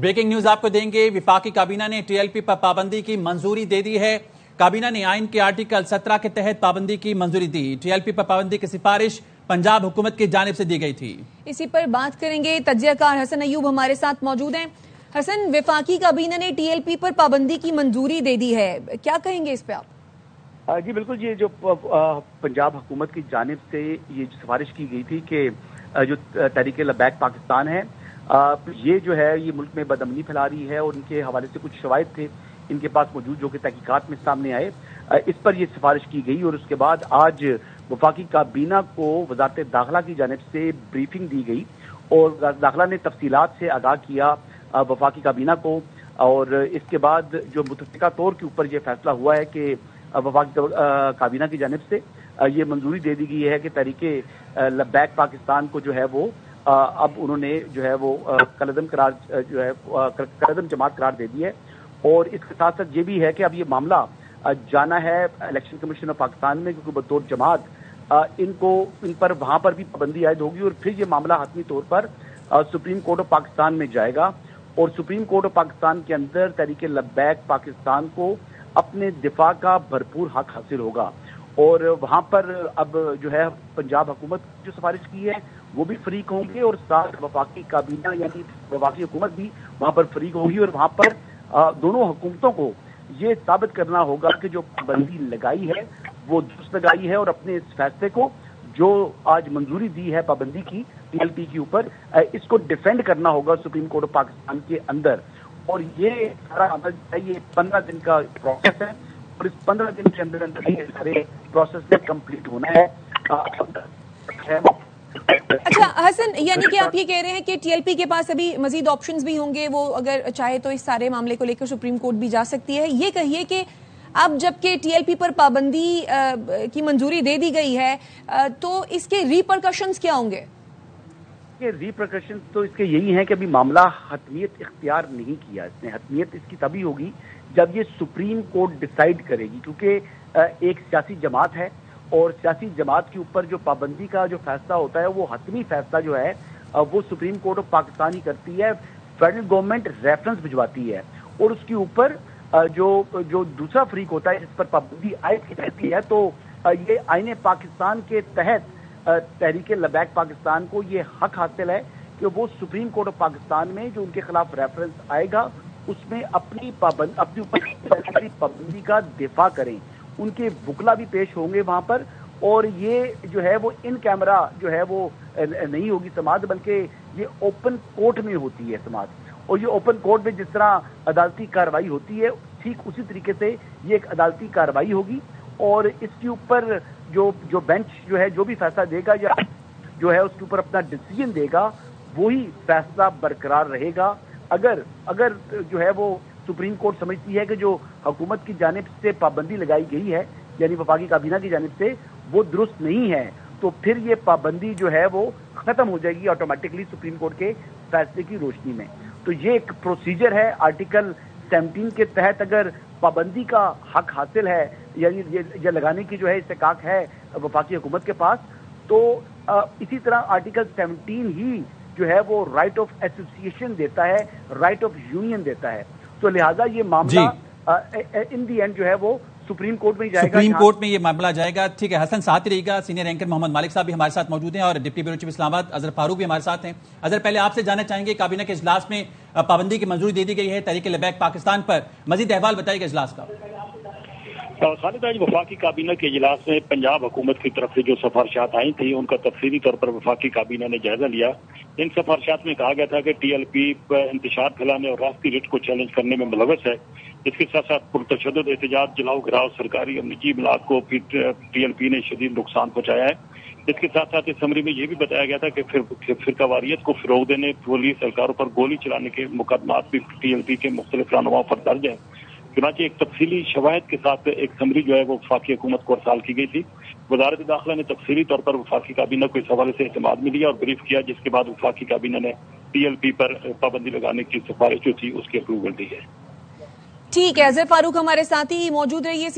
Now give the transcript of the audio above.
Breaking news आपको देंगे। विफाकी काबीना ने टीएलपी पर पाबंदी की मंजूरी दे दी है। काबीना ने आइन के आर्टिकल 17 के तहत पाबंदी की मंजूरी दी। टीएलपी पर पाबंदी की सिफारिश पंजाब हुकूमत की जानिब से दी गई थी। इसी पर बात करेंगे, तज्जियाकार हसन अयूब हमारे साथ मौजूद हैं। हसन, विफाकी काबीना ने टीएलपी पर पाबंदी की मंजूरी दे दी है, क्या कहेंगे इस पे आप? जी बिल्कुल, ये जो पंजाब हुकूमत की जानिब से ये सिफारिश की गई थी कि जो तहरीक लबैक पाकिस्तान है, ये जो है ये मुल्क में बदअमनी फैला रही है और इनके हवाले से कुछ शवाहिद थे इनके पास मौजूद जो कि तहकीकात में सामने आए, इस पर ये सिफारिश की गई। और उसके बाद आज वफाकी काबीना को वजारत दाखिला की जानिब से ब्रीफिंग दी गई और दाखिला ने तफसीलात से आगाह किया वफाकी काबीना को। और इसके बाद जो मुतफ़िका तौर के ऊपर यह फैसला हुआ है कि वफाकी काबीना की जानिब से ये मंजूरी दे दी गई है कि तहरीके लबैक पाकिस्तान को जो है वो अब उन्होंने जो है वो कलअदम करार जो है कलअदम जमात करार दे दी है। और इसके साथ साथ ये भी है कि अब ये मामला जाना है इलेक्शन कमीशन ऑफ पाकिस्तान में, क्योंकि बतौर जमात इन पर वहां पर भी पाबंदी आयद होगी और फिर ये मामला हतमी तौर पर सुप्रीम कोर्ट ऑफ पाकिस्तान में जाएगा। और सुप्रीम कोर्ट ऑफ पाकिस्तान के अंदर तहरीके लबैक पाकिस्तान को अपने दिफा का भरपूर हक हासिल होगा। और वहां पर अब जो है पंजाब हुकूमत जो सिफारिश की है वो भी फरीक होंगे और साथ वफाकी काबीना यानी वफाकी हुकूमत भी वहां पर फरीक होगी। और वहां पर दोनों हुकूमतों को ये साबित करना होगा कि जो पाबंदी लगाई है वो दुरुस्त लगाई है और अपने इस फैसले को जो आज मंजूरी दी है पाबंदी की टीएलपी के ऊपर, इसको डिफेंड करना होगा सुप्रीम कोर्ट ऑफ पाकिस्तान के अंदर। और ये सारा अमल ये 15 दिन का प्रोसेस है और इस 15 दिन के अंदर अंदर ये सारे प्रोसेस में कंप्लीट होना है। अच्छा हसन, यानी कि आप ये कह रहे हैं कि टीएलपी के पास अभी मजीद ऑप्शंस भी होंगे, वो अगर चाहे तो इस सारे मामले को लेकर सुप्रीम कोर्ट भी जा सकती है। ये कहिए कि अब जबकि टीएलपी पर पाबंदी की मंजूरी दे दी गई है, तो इसके रिपरकशंस क्या होंगे? रिपरकशंस तो इसके यही हैं कि अभी मामला हतमियत इख्तियार नहीं किया इसने। हतमियत इसकी तभी होगी जब ये सुप्रीम कोर्ट डिसाइड करेगी, क्योंकि एक सियासी जमात है और सियासी जमात के ऊपर जो पाबंदी का जो फैसला होता है वो हतमी फैसला जो है वो सुप्रीम कोर्ट ऑफ पाकिस्तान ही करती है। फेडरल गवर्नमेंट रेफरेंस भिजवाती है और उसके ऊपर जो दूसरा फरीक होता है जिस पर पाबंदी आयद की जाती है, तो ये आईने पाकिस्तान के तहत तहरीके लबैक पाकिस्तान को ये हक हासिल है कि वो सुप्रीम कोर्ट ऑफ पाकिस्तान में जो उनके खिलाफ रेफरेंस आएगा उसमें अपनी ऊपर पाबंदी का दिफा करें। उनके वकला भी पेश होंगे वहां पर और ये जो है वो इन कैमरा जो है वो नहीं होगी समाअत, बल्कि ये ओपन कोर्ट में होती है समाअत। और ये ओपन कोर्ट में जिस तरह अदालती कार्रवाई होती है ठीक उसी तरीके से ये एक अदालती कार्रवाई होगी। और इसके ऊपर जो बेंच जो है जो भी फैसला देगा या जो है उसके ऊपर अपना डिसीजन देगा वही फैसला बरकरार रहेगा। अगर जो है वो सुप्रीम कोर्ट समझती है कि जो हुकूमत की जानिब से पाबंदी लगाई गई है यानी वफाकी काबीना की जानिब से वो दुरुस्त नहीं है, तो फिर ये पाबंदी जो है वो खत्म हो जाएगी ऑटोमेटिकली सुप्रीम कोर्ट के फैसले की रोशनी में। तो ये एक प्रोसीजर है आर्टिकल 17 के तहत। अगर पाबंदी का हक हासिल है यानी ये लगाने की जो है इस्तेकाक है वफाकी हुकूमत के पास, तो इसी तरह आर्टिकल 17 ही जो है वो राइट ऑफ एसोसिएशन देता है, राइट ऑफ यूनियन देता है। तो लिहाजा ये मामला इन दी एंड जो है वो सुप्रीम कोर्ट में जाएगा, सुप्रीम कोर्ट में ये मामला जाएगा। ठीक है हसन, साथ ही रहेगा सीनियर एंकर मोहम्मद मालिक साहब भी हमारे साथ मौजूद हैं और deputy bureau chief Islamabad Azhar Farooq भी हमारे साथ हैं। अजहर, पहले आपसे जानना चाहेंगे, काबीना के इजलास में पाबंदी की मंजूरी दे दी गई है तहरीके लबैक पाकिस्तान पर, मजीद अहवाल बताइएगा इजलास का। खालिद, आज वफाकी काबीना के इजलास में पंजाब हुकूमत की तरफ से जो सिफारिशात आई थी उनका तफसीली तौर पर वफाकी काबीना ने जायजा लिया। इन सिफारिशात में कहा गया था कि टीएलपी पर इंतशार फैलाने और राष्ट्रीय रिट को चैलेंज करने में मुलव्वस है। इसके साथ साथ पुरतशद्दुद एहतजाज, जलाओ घिराव, सरकारी और निजी इमलाक को टीएलपी ने शदीद नुकसान पहुंचाया है। इसके साथ साथ इस समरी में यह भी बताया गया था कि फिरकावारियत को फरोग देने, पुलिस एहलकारों पर गोली चलाने के मुकदमात भी टीएलपी के मुख्तलिफ रहनुमाओं पर दर्ज है। चुनांचे एक तफसीली शवाहिद के साथ एक समरी जो है वो वफाकी हुकूमत को अरसाल की गई थी। वजारत दाखिला ने तफसीली तौर पर वफाकी काबीना को इस हवाले से एतमाद में लिया और ब्रीफ किया, जिसके बाद वफाकी काबीना ने टीएलपी पर पाबंदी लगाने की सिफारिश जो थी उसकी अप्रूवल दी है। ठीक है, अजहर फारूक हमारे साथ ही मौजूद रहिए।